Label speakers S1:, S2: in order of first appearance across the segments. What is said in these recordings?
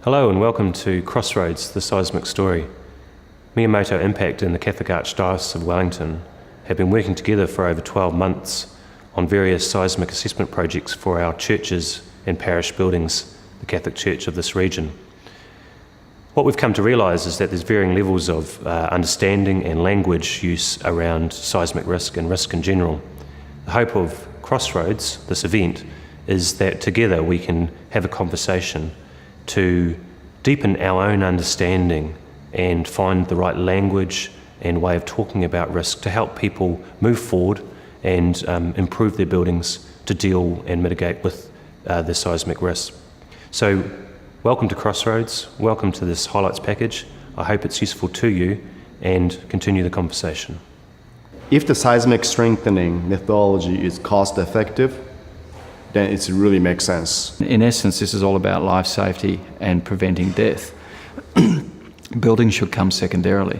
S1: Hello and welcome to Crossroads, the seismic story. Miyamoto Impact and the Catholic Archdiocese of Wellington have been working together for over 12 months on various seismic assessment projects for our churches and parish buildings, the Catholic Church of this region. What we've come to realise is that there's varying levels of understanding and language use around seismic risk and risk in general. The hope of Crossroads, this event, is that together we can have a conversation to deepen our own understanding and find the right language and way of talking about risk to help people move forward and improve their buildings to deal and mitigate with the seismic risk. So welcome to Crossroads, welcome to this highlights package. I hope it's useful to you and continue the conversation.
S2: If the seismic strengthening methodology is cost effective, then it really makes sense.
S3: In essence, this is all about life safety and preventing death. Buildings should come secondarily,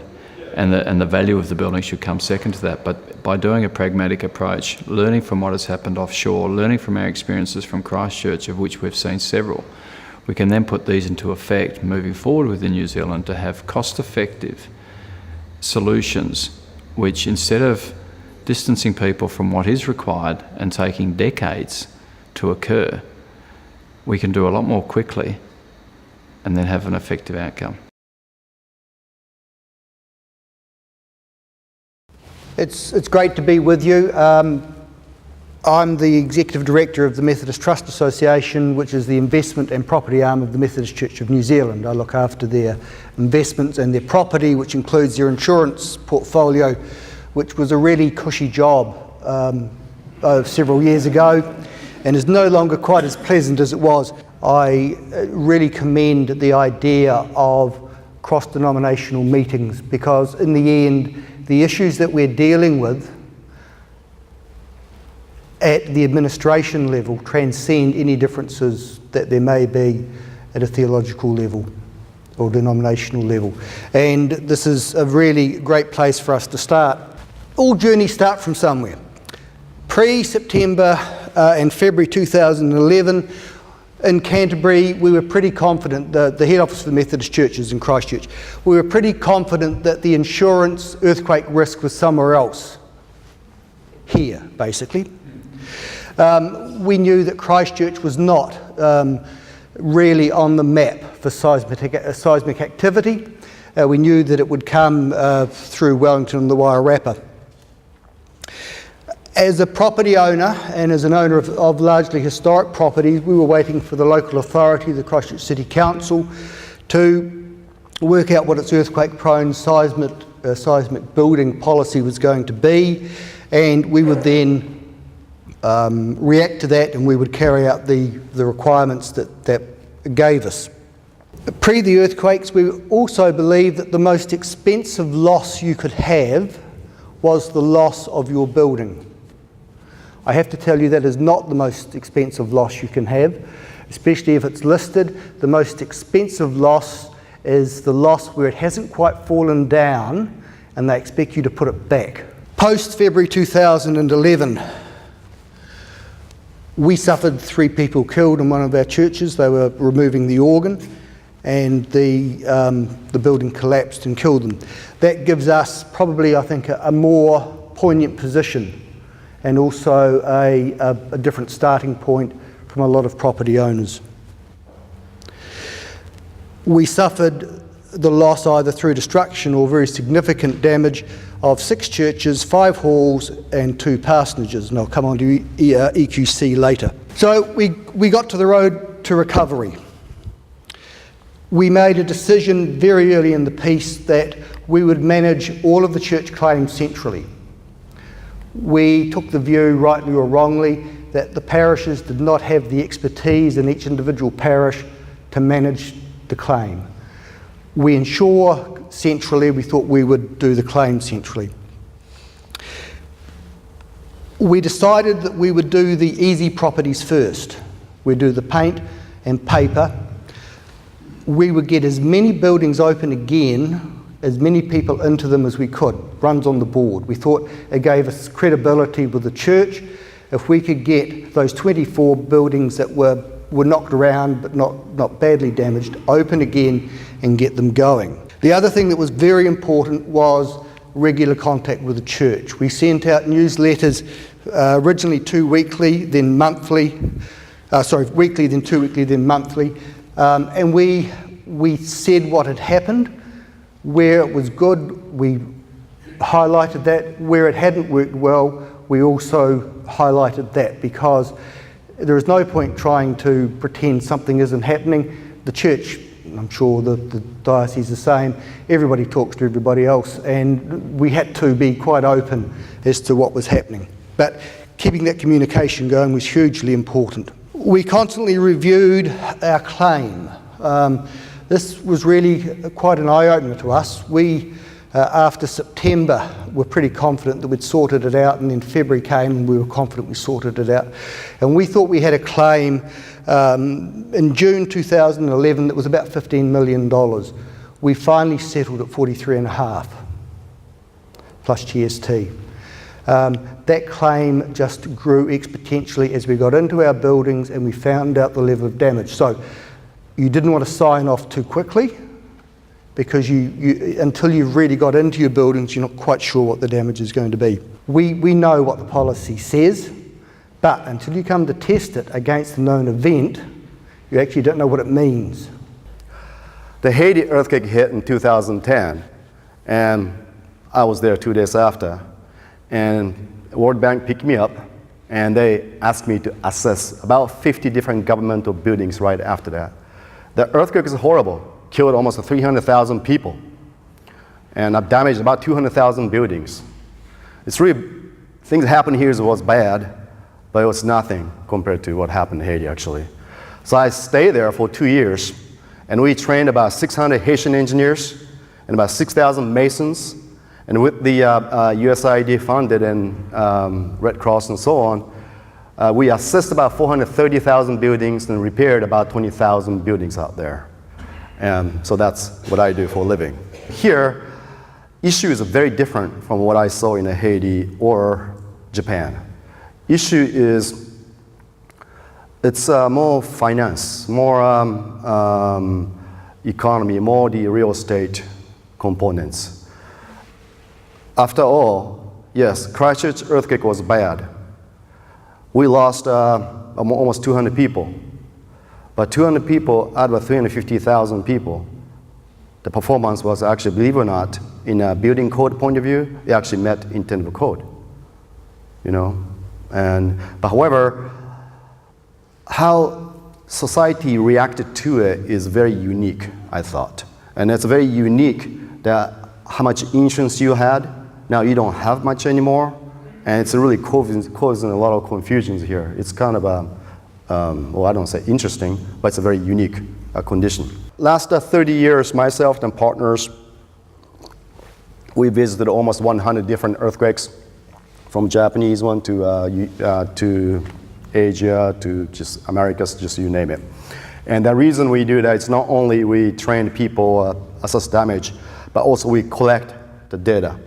S3: and the value of the building should come second to that. But by doing a pragmatic approach, learning from what has happened offshore, learning from our experiences from Christchurch, of which we've seen several, we can then put these into effect moving forward within New Zealand to have cost-effective solutions which, instead of distancing people from what is required and taking decades to occur, we can do a lot more quickly and then have an effective outcome.
S4: It's great to be with you. I'm the Executive Director of the Methodist Trust Association, which is the investment and property arm of the Methodist Church of New Zealand. I look after their investments and their property, which includes their insurance portfolio, which was a really cushy job several years ago, and is no longer quite as pleasant as it was. I really commend the idea of cross-denominational meetings, because in the end, the issues that we're dealing with at the administration level transcend any differences that there may be at a theological level or denominational level. And this is a really great place for us to start. All journeys start from somewhere. Pre-September and February 2011, in Canterbury, we were pretty confident, the head office for the Methodist churches in Christchurch, we were pretty confident that the insurance earthquake risk was somewhere else. Here, basically. We knew that Christchurch was not really on the map for seismic activity. We knew that it would come through Wellington and the Wairarapa. As a property owner and as an owner of largely historic properties, we were waiting for the local authority, the Christchurch City Council, to work out what its earthquake-prone seismic building policy was going to be, and we would then react to that, and we would carry out the requirements that gave us. Pre the earthquakes, we also believed that the most expensive loss you could have was the loss of your building. I have to tell you that is not the most expensive loss you can have, especially if it's listed. The most expensive loss is the loss where it hasn't quite fallen down and they expect you to put it back. Post February 2011, we suffered 3 people killed in one of our churches. They were removing the organ, and the building collapsed and killed them. That gives us probably, I think, a more poignant position, and also a different starting point from a lot of property owners. We suffered the loss either through destruction or very significant damage of 6 churches, 5 halls and 2 parsonages, and I'll come on to EQC later. So we got to the road to recovery. We made a decision very early in the piece that we would manage all of the church claims centrally. We took the view, rightly or wrongly, that the parishes did not have the expertise in each individual parish to manage the claim. We insure centrally, we thought we would do the claim centrally. We decided that we would do the easy properties first. We'd do the paint and paper. We would get as many buildings open again, as many people into them as we could, runs on the board. We thought it gave us credibility with the church. If we could get those 24 buildings that were were knocked around but not badly damaged, open again and get them going. The other thing that was very important was regular contact with the church. We sent out newsletters, originally 2 weekly, then monthly, weekly, then 2 weekly, then monthly, and we said what had happened, where it was good, we highlighted that, where it hadn't worked well, we also highlighted that, because there is no point trying to pretend something isn't happening. The church, I'm sure the diocese is the same, everybody talks to everybody else, and we had to be quite open as to what was happening. But keeping that communication going was hugely important. We constantly reviewed our claim. This was really quite an eye-opener to us. We, after September, were pretty confident that we'd sorted it out, and then February came and we were confident we sorted it out. And we thought we had a claim in June 2011 that was about $15 million. We finally settled at 43.5 plus GST. That claim just grew exponentially as we got into our buildings and we found out the level of damage. So you didn't want to sign off too quickly, because until you've really got into your buildings, you're not quite sure what the damage is going to be. We know what the policy says, but until you come to test it against a known event, you actually don't know what it means.
S2: The Haiti earthquake hit in 2010, and I was there 2 days after, and World Bank picked me up, and they asked me to assess about 50 different governmental buildings right after that. The earthquake is horrible, killed almost 300,000 people, and I've damaged about 200,000 buildings. It's really, things happened here was bad, but it was nothing compared to what happened in Haiti, actually. So I stayed there for 2 years, and we trained about 600 Haitian engineers and about 6,000 masons. And with the USAID funded and Red Cross and so on, we assessed about 430,000 buildings and repaired about 20,000 buildings out there. And so that's what I do for a living. Here, issues are very different from what I saw in Haiti or Japan. Issue is, it's more finance, more economy, more the real estate components. After all, yes, Christchurch earthquake was bad. We lost almost 200 people. But 200 people out of 350,000 people, the performance was actually, believe it or not, in a building code point of view, it actually met intent of code. You know? But however, how society reacted to it is very unique, I thought. And it's very unique that how much insurance you had, now you don't have much anymore, and it's really causing a lot of confusions here. It's kind of well, I don't say interesting, but it's a very unique condition. Last 30 years, myself and partners, we visited almost 100 different earthquakes, from Japanese one to Asia to just Americas, just you name it. And the reason we do that is not only we train people assess damage, but also we collect the data.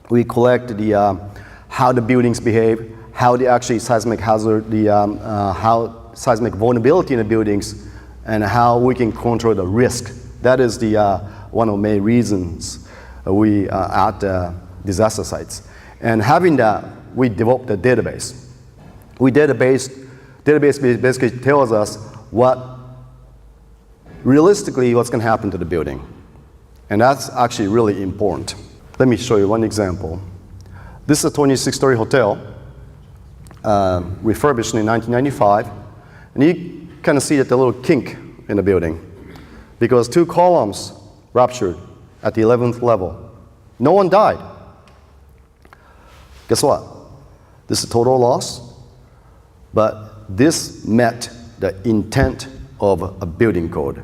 S2: We collect the how the buildings behave, how the actually seismic hazard, how seismic vulnerability in the buildings, and how we can control the risk. That is the one of the main reasons we are at disaster sites. And having that, we developed a database. Database basically tells us what realistically what's going to happen to the building. And that's actually really important. Let me show you one example. This is a 26-story hotel, refurbished in 1995. And you kind of see that the little kink in the building, because 2 columns ruptured at the 11th level. No one died. Guess what? This is total loss, but this met the intent of a building code,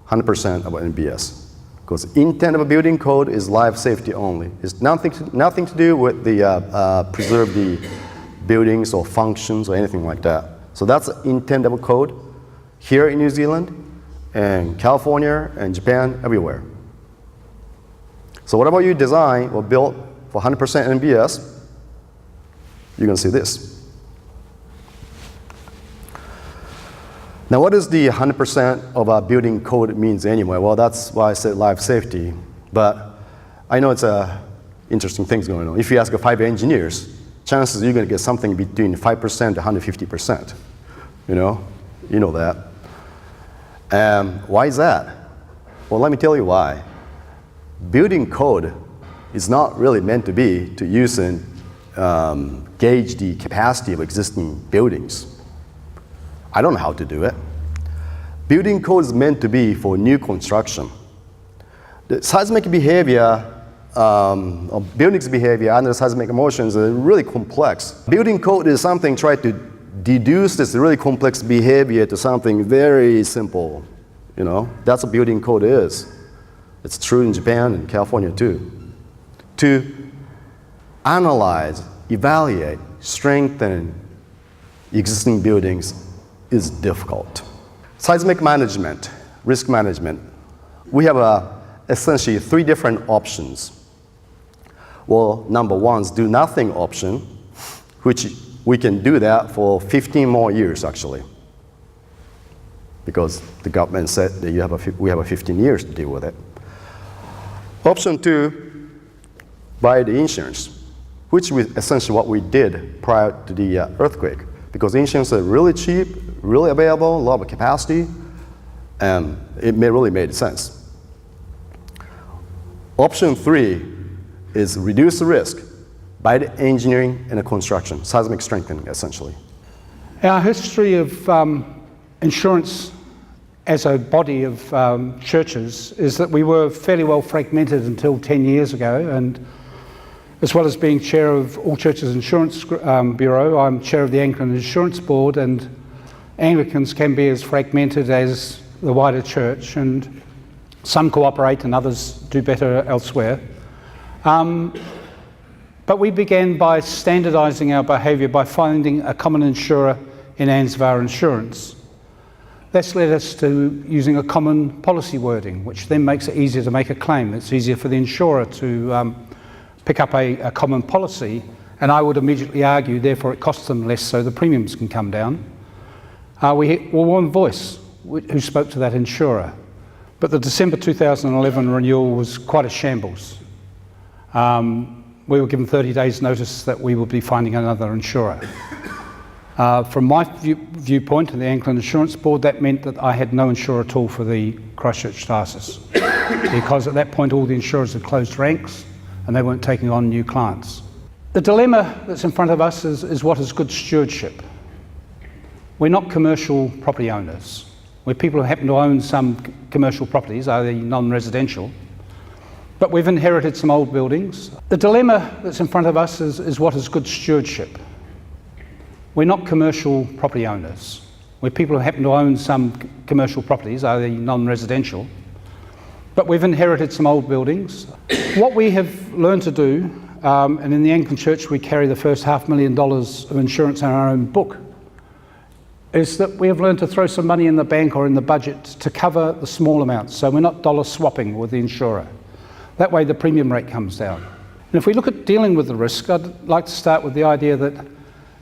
S2: 100% of NBS. Because intent of a building code is life safety only. It's nothing to do with the preserve the buildings or functions or anything like that. So that's the intent of a code here in New Zealand and California and Japan, everywhere. So whatever you design or build for 100% NBS, you're going to see this. Now, what does the 100% of our building code means anyway? Well, that's why I said life safety. But I know it's interesting things going on. If you ask 5 engineers, chances you're going to get something between 5% to 150%. You know that. Why is that? Well, let me tell you why. Building code is not really meant to be to use and gauge the capacity of existing buildings. I don't know how to do it. Building code is meant to be for new construction. The seismic behavior of buildings' behavior under seismic motions are really complex. Building code is something try to deduce this really complex behavior to something very simple. That's what building code is. It's true in Japan and California too. To analyze, evaluate, strengthen existing buildings is difficult. Seismic management, risk management. We have essentially 3 different options. Well, number 1 is do nothing option, which we can do that for 15 more years actually, because the government said that we have 15 years to deal with it. Option 2, buy the insurance, which is essentially what we did prior to the earthquake, because insurance is really cheap, really available, a lot of capacity, and it really made sense. Option 3 is reduce the risk by the engineering and the construction, seismic strengthening essentially.
S5: Our history of insurance as a body of churches is that we were fairly well fragmented until 10 years ago, and as well as being chair of All Churches Insurance Bureau, I'm chair of the Anglican Insurance Board, and Anglicans can be as fragmented as the wider church, and some cooperate and others do better elsewhere. But we began by standardising our behaviour by finding a common insurer in ANZVAR Insurance. That's led us to using a common policy wording, which then makes it easier to make a claim. It's easier for the insurer to pick up a common policy, and I would immediately argue, therefore it costs them less so the premiums can come down. We were one voice who spoke to that insurer, but the December 2011 renewal was quite a shambles. We were given 30 days notice that we would be finding another insurer. From my viewpoint and the Anglican Insurance Board, that meant that I had no insurer at all for the Christchurch diocese, because at that point all the insurers had closed ranks and they weren't taking on new clients. The dilemma that's in front of us is what is good stewardship. We're not commercial property owners. We're people who happen to own some commercial properties, i.e. non-residential, but we've inherited some old buildings. The dilemma that's in front of us is what is good stewardship. We're not commercial property owners. We're people who happen to own some commercial properties, i.e. non-residential, but we've inherited some old buildings. What we have learned to do, and in the Anglican Church we carry the first $500,000 of insurance in our own book, is that we have learned to throw some money in the bank or in the budget to cover the small amounts, so we're not dollar swapping with the insurer. That way the premium rate comes down. And if we look at dealing with the risk, I'd like to start with the idea that,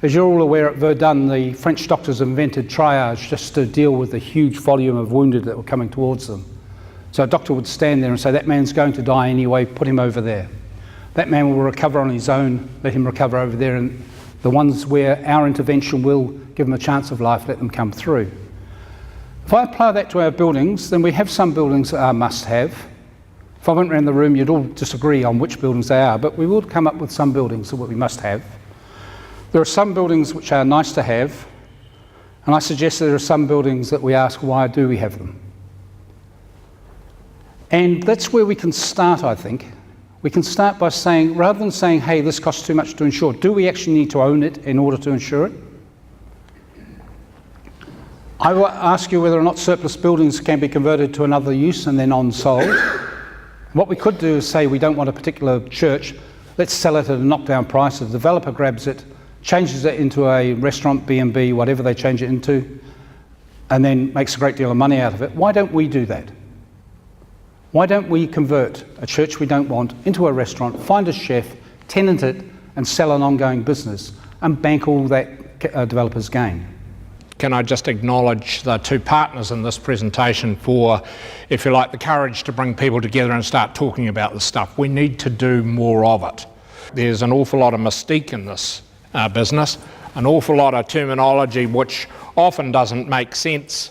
S5: as you're all aware, at Verdun, the French doctors invented triage just to deal with the huge volume of wounded that were coming towards them. So a doctor would stand there and say, that man's going to die anyway, put him over there. That man will recover on his own, let him recover over there, and the ones where our intervention will give them a chance of life, let them come through. If I apply that to our buildings, then we have some buildings that are must-have. If I went around the room, you'd all disagree on which buildings they are, but we will come up with some buildings that we must have. There are some buildings which are nice to have, and I suggest there are some buildings that we ask, why do we have them? And that's where we can start, I think. We can start by saying, rather than saying, hey, this costs too much to insure, do we actually need to own it in order to insure it? I will ask you whether or not surplus buildings can be converted to another use and then on-sold. What we could do is say we don't want a particular church, let's sell it at a knockdown price. The developer grabs it, changes it into a restaurant, B&B, whatever they change it into, and then makes a great deal of money out of it. Why don't we do that? Why don't we convert a church we don't want into a restaurant, find a chef, tenant it, and sell an ongoing business, and bank all that developer's gain?
S6: can I just acknowledge the two partners in this presentation for, if you like, the courage to bring people together and start talking about this stuff. We need to do more of it. There's an awful lot of mystique in this business, an awful lot of terminology which often doesn't make sense,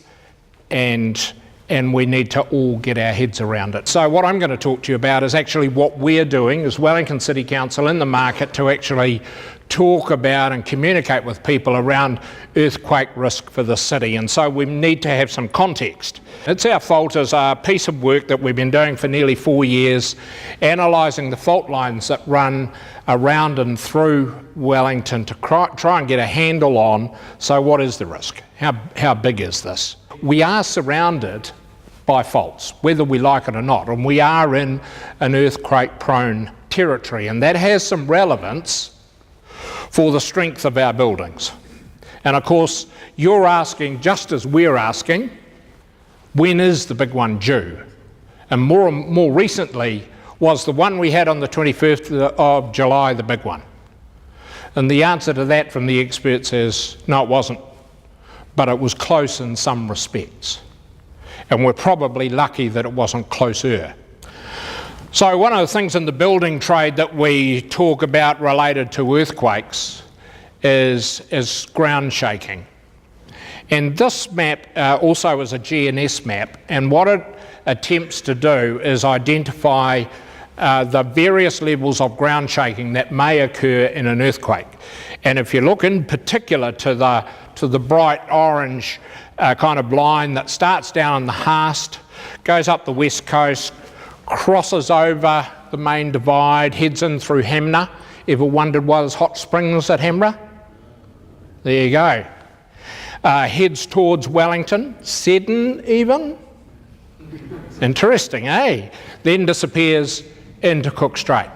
S6: and we need to all get our heads around it. So what I'm going to talk to you about is actually what we're doing as Wellington City Council in the market to actually talk about and communicate with people around earthquake risk for the city. And so we need to have some context. It's Our Fault is a piece of work that we've been doing for nearly 4 years, analysing the fault lines that run around and through Wellington to try and get a handle on, so what is the risk? How big is this? We are surrounded by faults, whether we like it or not, and we are in an earthquake-prone territory, and that has some relevance for the strength of our buildings. And of course, you're asking, just as we're asking, when is the big one due? And more recently, was the one we had on the 21st of July the big one? And the answer to that from the experts is, no, it wasn't, but it was close in some respects. And we're probably lucky that it wasn't closer. So one of the things in the building trade that we talk about related to earthquakes is ground shaking. And this map also is a GNS map, and what it attempts to do is identify the various levels of ground shaking that may occur in an earthquake. And if you look in particular to the bright orange kind of line that starts down in the Harst, goes up the west coast, crosses over the main divide, heads in through Hamner. Ever wondered why there's hot springs at Hamner? There you go. Heads towards Wellington, Seddon even. Interesting, eh? Then disappears into Cook Strait.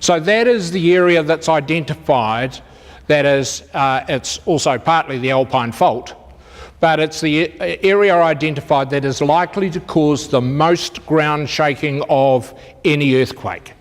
S6: So that is the area that's identified. That is, it's also partly the Alpine Fault, but it's the area identified that is likely to cause the most ground shaking of any earthquake.